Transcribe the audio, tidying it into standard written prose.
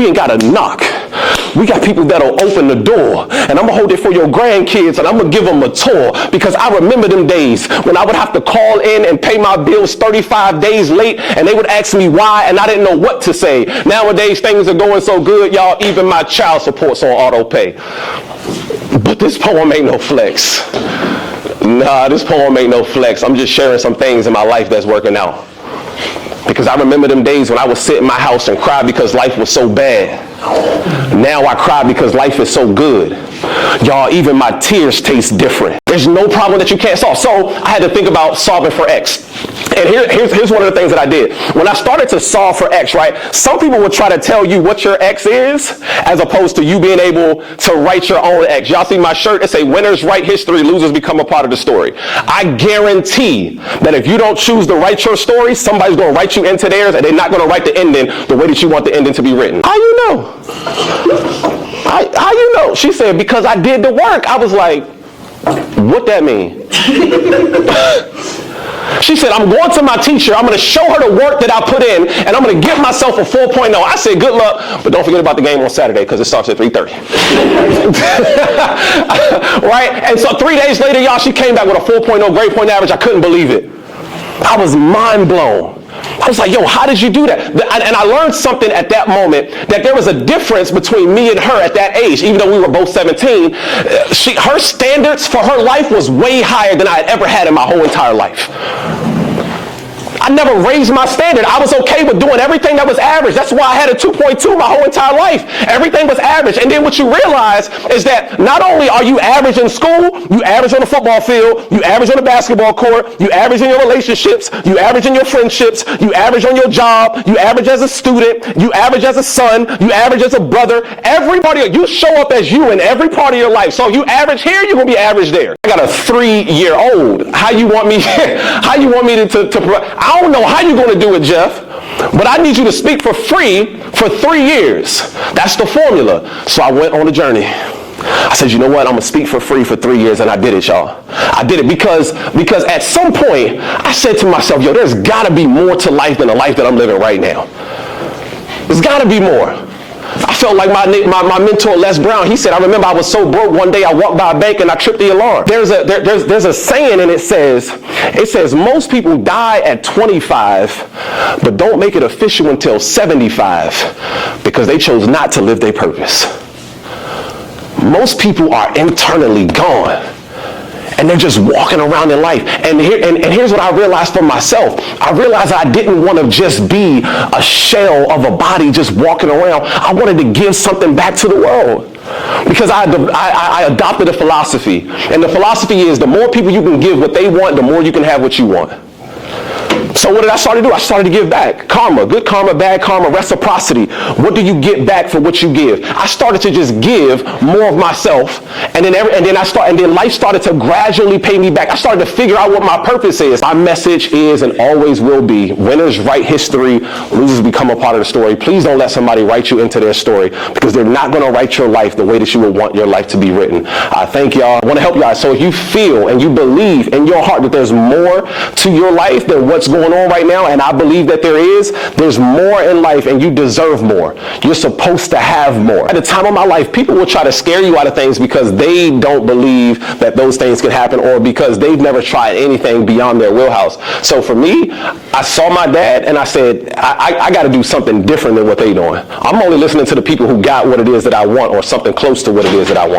we ain't got to knock. We got people that'll open the door, and I'm gonna hold it for your grandkids, and I'm gonna give them a tour, because I remember them days when I would have to call in and pay my bills 35 days late, and they would ask me why, and I didn't know what to say. Nowadays, things are going so good, y'all, even my child support's on auto pay. But this poem ain't no flex. Nah, this poem ain't no flex. I'm just sharing some things in my life that's working out. Because I remember them days when I would sit in my house and cry because life was so bad. Now I cry because life is so good. Y'all, even my tears taste different. There's no problem that you can't solve. So I had to think about solving for X. And here's one of the things that I did. When I started to solve for X, right, some people would try to tell you what your X is, as opposed to you being able to write your own X. Y'all see my shirt? It say, winners write history, losers become a part of the story. I guarantee that if you don't choose to write your story, somebody's going to write you into theirs, and they're not going to write the ending the way that you want the ending to be written. How you know? How you know? She said, because I did the work. I was like, what that mean? She said, I'm going to my teacher. I'm going to show her the work that I put in, and I'm going to give myself a 4.0. I said, good luck, but don't forget about the game on Saturday, because it starts at 3:30. Right? And so 3 days later, y'all, she came back with a 4.0 grade point average. I couldn't believe it. I was mind blown. I was like, yo, how did you do that? And I learned something at that moment, that there was a difference between me and her at that age. Even though we were both 17, her standards for her life was way higher than I had ever had in my whole entire life. I never raised my standard. I was okay with doing everything that was average. That's why I had a 2.2 my whole entire life. Everything was average. And then what you realize is that not only are you average in school, you average on the football field, you average on the basketball court, you average in your relationships, you average in your friendships, you average on your job, you average as a student, you average as a son, you average as a brother. Everybody, you show up as you in every part of your life. So if you average here, you're going to be average there. I got a 3-year-old. How you want me to I don't know how you're going to do it, Jeff, but I need you to speak for free for 3 years. That's the formula. So I went on a journey. I said, you know what? I'm going to speak for free for 3 years, and I did it, y'all. I did it because at some point, I said to myself, yo, there's got to be more to life than the life that I'm living right now. There's got to be more. I felt like my mentor, Les Brown, he said, I remember I was so broke one day I walked by a bank and I tripped the alarm. There's a saying, and it says most people die at 25, but don't make it official until 75 because they chose not to live their purpose. Most people are internally gone. And they're just walking around in life. And here's what I realized for myself. I realized I didn't want to just be a shell of a body just walking around. I wanted to give something back to the world. Because I adopted a philosophy. And the philosophy is the more people you can give what they want, the more you can have what you want. So what did I start to do? I started to give back. Karma, good karma, bad karma, reciprocity. What do you get back for what you give? I started to just give more of myself, and then life started to gradually pay me back. I started to figure out what my purpose is. My message is and always will be: winners write history, losers become a part of the story. Please don't let somebody write you into their story, because they're not going to write your life the way that you would want your life to be written. I thank y'all. I want to help y'all. So if you feel and you believe in your heart that there's more to your life than what's going on right now, and I believe that there's more in life, and you deserve more. You're supposed to have more. At the time of my life, people will try to scare you out of things because they don't believe that those things can happen, or because they've never tried anything beyond their wheelhouse. So for me, I saw my dad and I said, I got to do something different than what they're doing. I'm only listening to the people who got what it is that I want, or something close to what it is that I want.